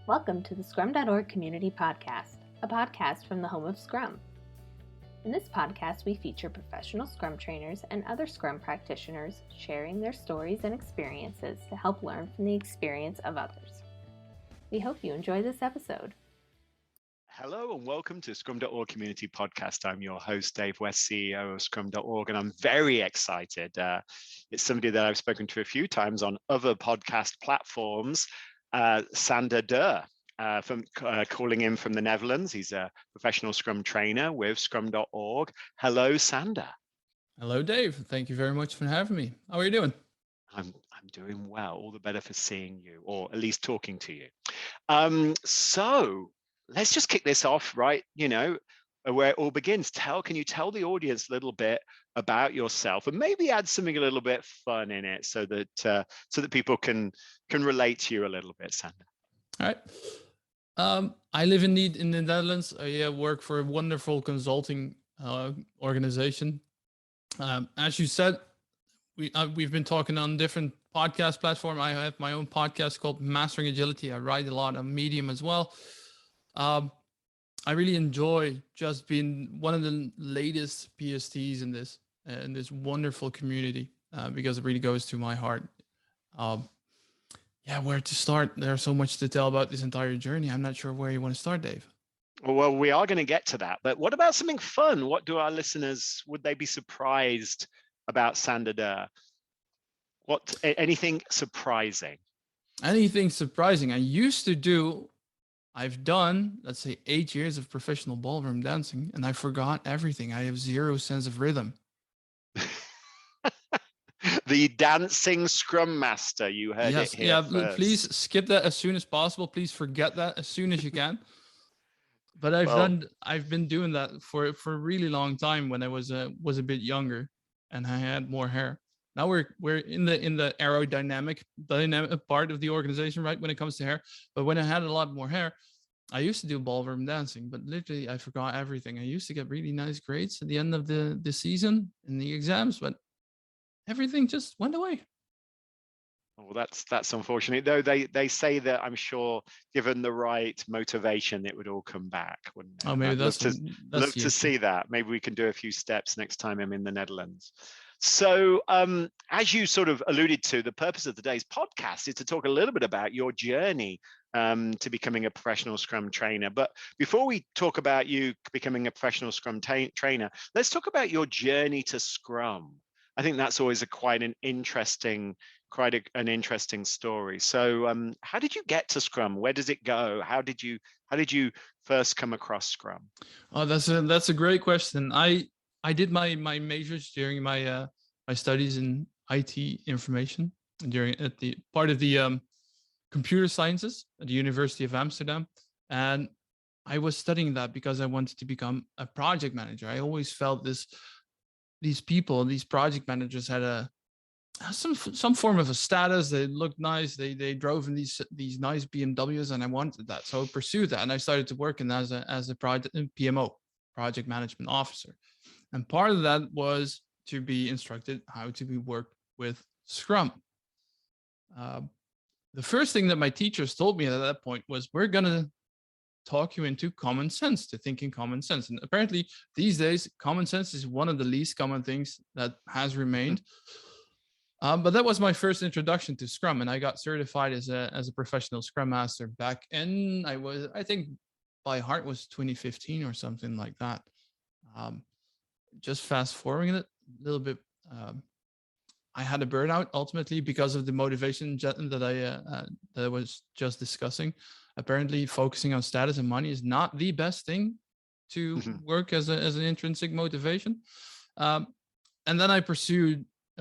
Welcome to the Scrum.org Community Podcast, a podcast from the home of Scrum. In this podcast, we feature professional Scrum trainers and other Scrum practitioners sharing their stories and experiences to help learn from the experience of others. We hope you enjoy this episode. Hello and welcome to Scrum.org Community Podcast. I'm your host, Dave West, CEO of Scrum.org, and I'm very excited. It's somebody that I've spoken to a few times on other podcast platforms, Sander Dur, calling in from the Netherlands. He's a professional Scrum trainer with Scrum.org. Hello, Sander. Hello, Dave. Thank you very much for having me. How are you doing? I'm doing well. All the better for seeing you, or at least talking to you. So let's just kick this off, right? You know, where it all begins. Can you tell the audience a little bit about yourself, and maybe add something a little bit fun in it, so that people can relate to you a little bit, Sander? All right. I live in the Netherlands. I work for a wonderful consulting organization. As you said, we've been talking on different podcast platforms. I have my own podcast called Mastering Agility. I write a lot on Medium as well. I really enjoy just being one of the latest PSTs in this wonderful community because it really goes to my heart. Where to start? There's so much to tell about this entire journey. I'm not sure where you want to start, Dave. Well, we are going to get to that, but what about something fun? What do our listeners, would they be surprised about Sander Dur? Anything surprising? Anything surprising? I've done, let's say, 8 years of professional ballroom dancing, and I forgot everything. I have zero sense of rhythm. The dancing Scrum Master, you heard it here first. Please skip that as soon as possible. Please forget that as soon as you can. But I've been doing that for a really long time when I was a bit younger and I had more hair. Now we're in the aerodynamic part of the organization, right, when it comes to hair. But when I had a lot more hair, I used to do ballroom dancing, but literally I forgot everything. I used to get really nice grades at the end of the season in the exams, but everything just went away. Well, that's unfortunate. Though they say that, I'm sure, given the right motivation, it would all come back, wouldn't it? Oh, maybe love to see that. Maybe we can do a few steps next time I'm in the Netherlands. So as you sort of alluded to, the purpose of today's podcast is to talk a little bit about your journey to becoming a professional Scrum trainer. But before we talk about you becoming a professional Scrum trainer, let's talk about your journey to Scrum. I think that's always quite an interesting story. So how did you get to Scrum? Where does it go? How did you first come across Scrum? Oh, that's a great question. I did my majors during my studies in IT information at the part of the computer sciences at the University of Amsterdam, and I was studying that because I wanted to become a project manager. I always felt these project managers had some form of a status. They looked nice. They drove in these nice BMWs, and I wanted that, so I pursued that, and I started to work as a project PMO, project management officer. And part of that was to be instructed how to work with Scrum. The first thing that my teachers told me at that point was, we're going to talk you into common sense, to thinking common sense. And apparently these days, common sense is one of the least common things that has remained. But that was my first introduction to Scrum. And I got certified as a professional Scrum Master back in, I think by heart was 2015 or something like that. Just fast forwarding it a little bit, I had a burnout ultimately because of the motivation that I was just discussing. Apparently, focusing on status and money is not the best thing to work as an intrinsic motivation. And then I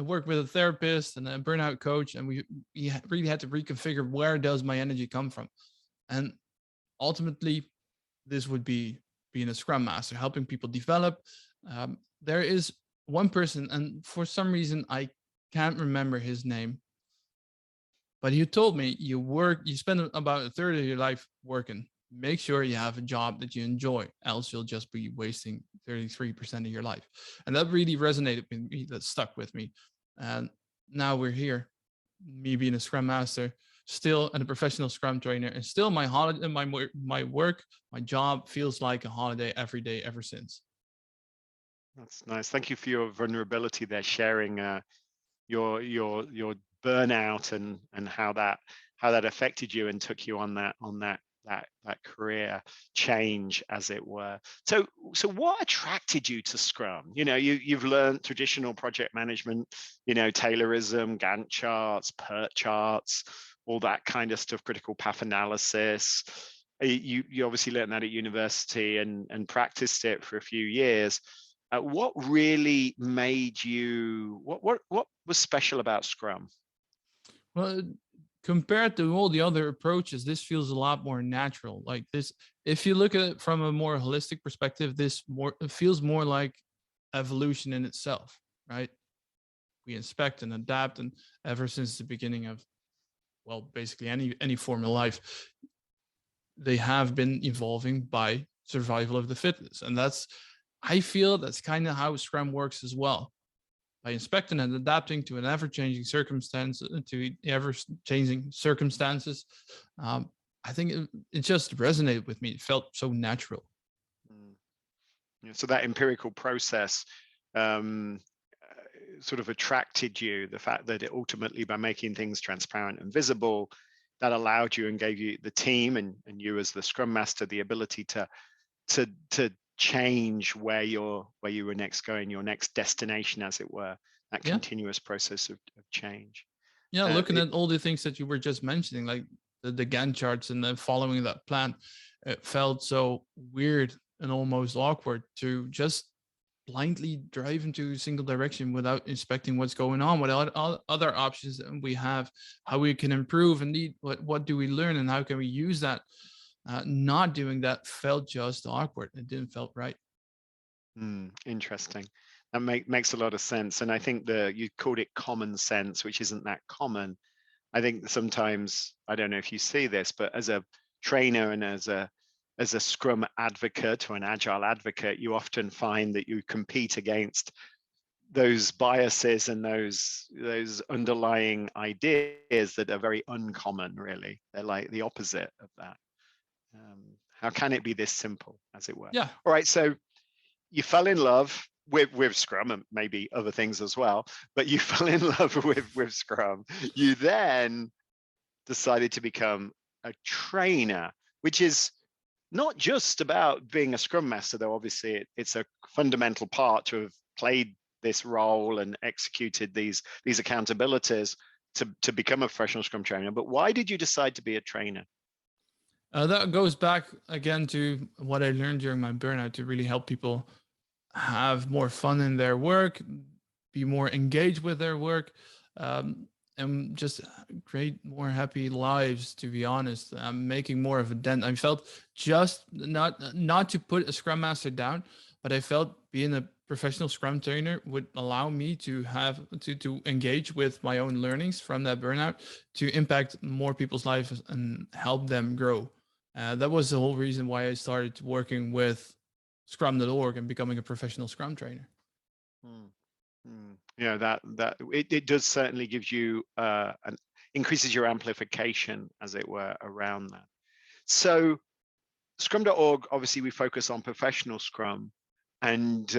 worked with a therapist and a burnout coach, and we really had to reconfigure, where does my energy come from? And ultimately, this would be being a Scrum Master, helping people develop. There is one person, and for some reason I can't remember his name, but he told me, you spend about a third of your life working. Make sure you have a job that you enjoy, else you'll just be wasting 33% of your life. And that really resonated with me, that stuck with me. And now we're here, me being a Scrum Master, still a professional Scrum trainer, and still my holiday, my work, my job feels like a holiday every day ever since. That's nice. Thank you for your vulnerability there, sharing your burnout and how that affected you and took you on that career change, as it were. So what attracted you to Scrum? You've learned traditional project management, Taylorism, Gantt charts, PERT charts, all that kind of stuff, critical path analysis. You obviously learned that at university and practiced it for a few years. What really made you, what was special about Scrum? Well, compared to all the other approaches, this feels a lot more natural. Like this, if you look at it from a more holistic perspective, it feels more like evolution in itself, right? We inspect and adapt, and ever since the beginning of, well, basically any form of life, they have been evolving by survival of the fittest. And I feel that's kind of how Scrum works as well. By inspecting and adapting to an ever-changing circumstance, I think it just resonated with me. It felt so natural. Yeah, so that empirical process sort of attracted you, the fact that it ultimately, by making things transparent and visible, that allowed you and gave you, the team and you as the Scrum Master, the ability to change where you were next going, your next destination, as it were, that continuous process of change. Yeah, looking at all the things that you were just mentioning, like the Gantt charts and then following that plan, it felt so weird and almost awkward to just blindly drive into a single direction without inspecting what's going on, what other options that we have, how we can improve, indeed, what do we learn and how can we use that. Not doing that felt just awkward. It didn't felt right. Interesting. That makes a lot of sense. And I think you called it common sense, which isn't that common. I think sometimes, I don't know if you see this, but as a trainer and as a Scrum advocate or an Agile advocate, you often find that you compete against those biases and those underlying ideas that are very uncommon, really. They're like the opposite of that. How can it be this simple, as it were? Yeah. All right. So you fell in love with Scrum and maybe other things as well, but you fell in love with Scrum. You then decided to become a trainer, which is not just about being a Scrum Master, though obviously it's a fundamental part to have played this role and executed these accountabilities to become a professional Scrum trainer. But why did you decide to be a trainer? That goes back again to what I learned during my burnout, to really help people have more fun in their work, be more engaged with their work, and just create more happy lives, to be honest. I'm making more of a dent. I felt just not to put a Scrum Master down, but I felt being a professional Scrum trainer would allow me to have to engage with my own learnings from that burnout to impact more people's lives and help them grow. That was the whole reason why I started working with Scrum.org and becoming a professional Scrum trainer. Yeah, that it does certainly give you increases your amplification, as it were, around that. So Scrum.org, obviously we focus on professional Scrum, and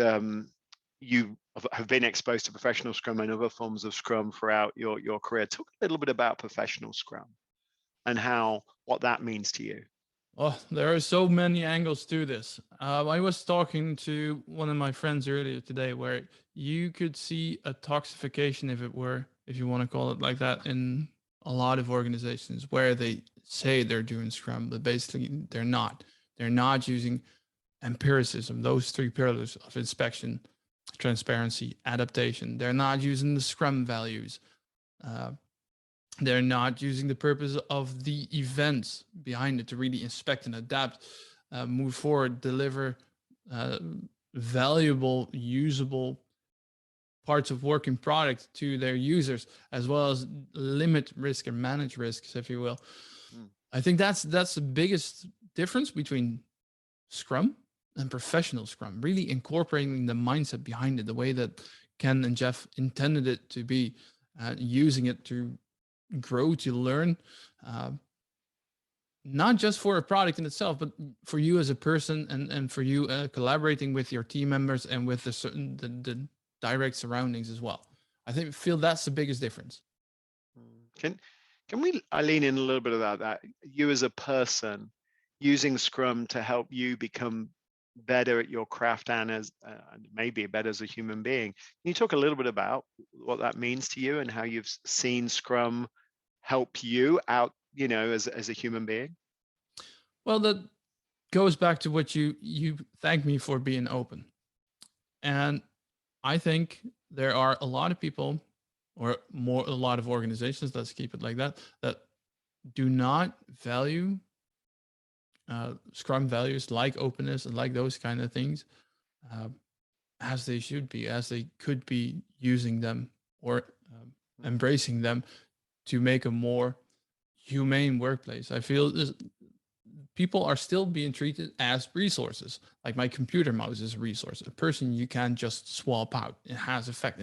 you have been exposed to professional Scrum and other forms of Scrum throughout your career. Talk a little bit about professional Scrum and what that means to you. Oh, there are so many angles to this. I was talking to one of my friends earlier today where you could see a toxification, if you want to call it like that, in a lot of organizations where they say they're doing Scrum, but basically they're not. They're not using empiricism, those three pillars of inspection, transparency, adaptation. They're not using the Scrum values. They're not using the purpose of the events behind it to really inspect and adapt, move forward, deliver valuable, usable parts of working product to their users, as well as limit risk and manage risks, if you will. I think that's the biggest difference between Scrum and professional Scrum, really incorporating the mindset behind it, the way that Ken and Jeff intended it to be, using it to grow, to learn, not just for a product in itself, but for you as a person, and for you collaborating with your team members and with the direct surroundings as well. I feel that's the biggest difference. Can we lean in a little bit about that? You as a person using Scrum to help you become better at your craft and as maybe better as a human being. Can you talk a little bit about what that means to you and how you've seen Scrum help you out, as a human being? Well, that goes back to what you thank me for being open. And I think there are a lot of people, or a lot of organizations, let's keep it like that do not value Scrum values like openness and like those kind of things as they should be, as they could be using them or embracing them to make a more humane workplace. I feel people are still being treated as resources. Like my computer mouse is a resource, a person you can't just swap out. It has effect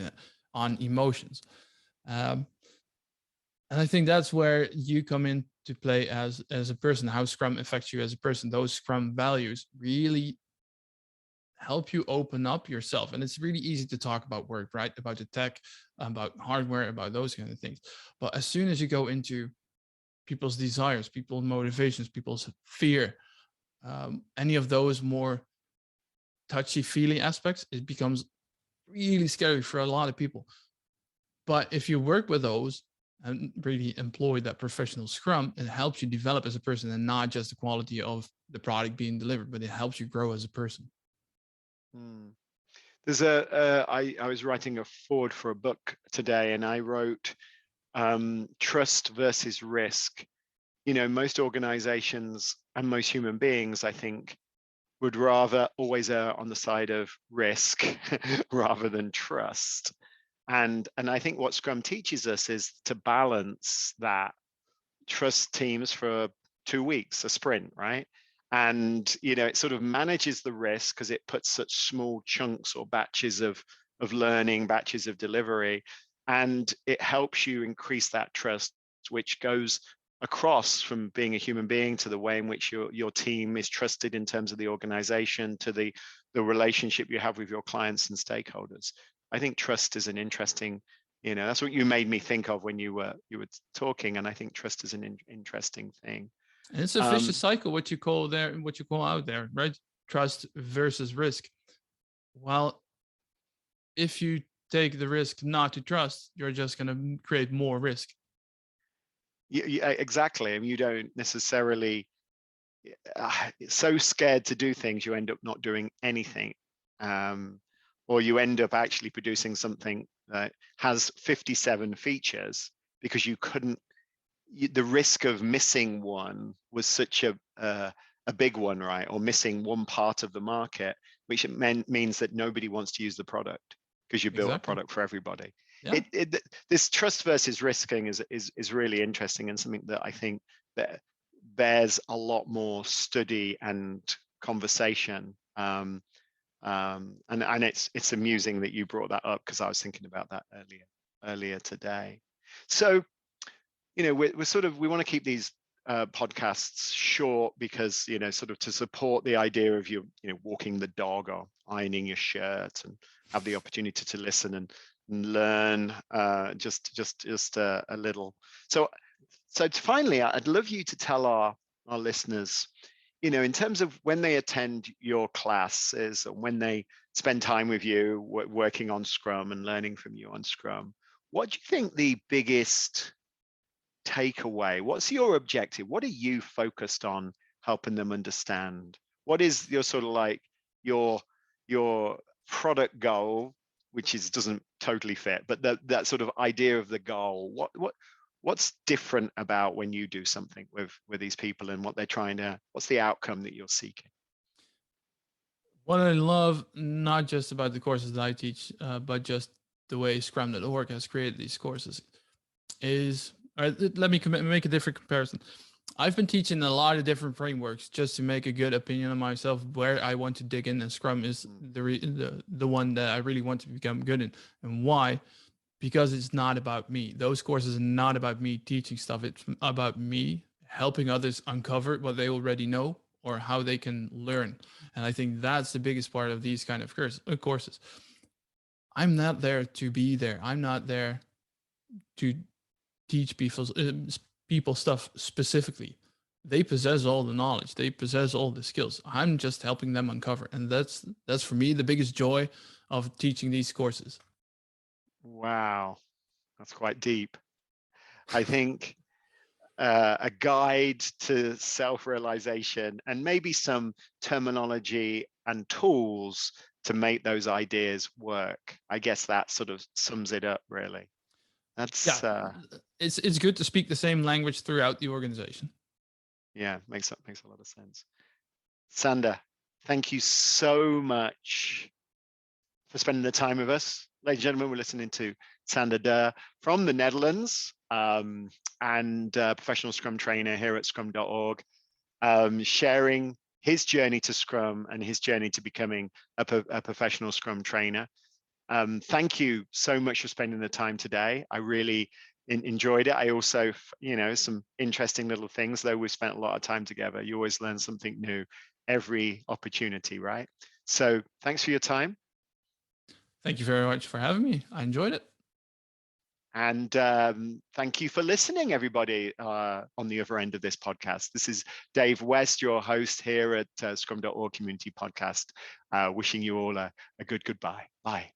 on emotions. And I think that's where you come into play as a person, how Scrum affects you as a person. Those Scrum values really help you open up yourself. And it's really easy to talk about work, right? About the tech, about hardware, about those kind of things. But as soon as you go into people's desires, people's motivations, people's fear, any of those more touchy-feely aspects, it becomes really scary for a lot of people. But if you work with those and really employ that professional Scrum, it helps you develop as a person, and not just the quality of the product being delivered, but it helps you grow as a person. There's I was writing a foreword for a book today, and I wrote trust versus risk. Most organizations and most human beings, I think, would rather always err on the side of risk rather than trust. And I think what Scrum teaches us is to balance that. Trust teams for 2 weeks, a sprint, right? And it sort of manages the risk because it puts such small chunks or batches of learning, batches of delivery, and it helps you increase that trust, which goes across from being a human being to the way in which your team is trusted in terms of the organization, to the relationship you have with your clients and stakeholders. I think trust is an interesting, that's what you made me think of when you were talking, and I think trust is an interesting thing. And it's a vicious cycle, what you call out there, right? Trust versus risk. Well, if you take the risk not to trust, you're just going to create more risk. Yeah, exactly. I mean, you don't necessarily so scared to do things, you end up not doing anything. Or you end up actually producing something that has 57 features because the risk of missing one was such a big one, right? Or missing one part of the market, which means that nobody wants to use the product because you built a product for everybody. Yeah. This trust versus risking is really interesting, and something that I think that bears a lot more study and conversation. And it's amusing that you brought that up, because I was thinking about that earlier today. So, we want to keep these podcasts short, because sort of to support the idea of you walking the dog or ironing your shirt, and have the opportunity to listen and learn just a little. So finally, I'd love you to tell our listeners, in terms of when they attend your classes, and when they spend time with you working on Scrum and learning from you on Scrum, what do you think the biggest takeaway? What's your objective? What are you focused on helping them understand? What is your sort of like your product goal, which doesn't totally fit, but that sort of idea of the goal? What's different about when you do something with these people, and what's the outcome that you're seeking? What I love, not just about the courses that I teach, but just the way Scrum.org has created these courses, is, let me make a different comparison. I've been teaching a lot of different frameworks just to make a good opinion of myself where I want to dig in, and Scrum is the one that I really want to become good in. And why? because it's not about me. Those courses are not about me teaching stuff. It's about me helping others uncover what they already know or how they can learn. And I think that's the biggest part of these kind of courses. I'm not there to be there. I'm not there to teach people stuff specifically. They possess all the knowledge. They possess all the skills. I'm just helping them uncover. And that's for me the biggest joy of teaching these courses. Wow, that's quite deep. I think a guide to self-realization and maybe some terminology and tools to make those ideas work. I guess that sort of sums it up, really. That's it's good to speak the same language throughout the organization. Yeah, makes a lot of sense. Sander, thank you so much for spending the time with us. Ladies and gentlemen, we're listening to Sander Dur from the Netherlands, and professional Scrum trainer here at Scrum.org, sharing his journey to Scrum and his journey to becoming a professional Scrum trainer. Thank you so much for spending the time today. I really enjoyed it. I also, some interesting little things, though we spent a lot of time together. You always learn something new every opportunity, right? So thanks for your time. Thank you very much for having me. I enjoyed it. And thank you for listening, everybody, on the other end of this podcast. This is Dave West, your host here at Scrum.org Community Podcast, wishing you all a good goodbye. Bye.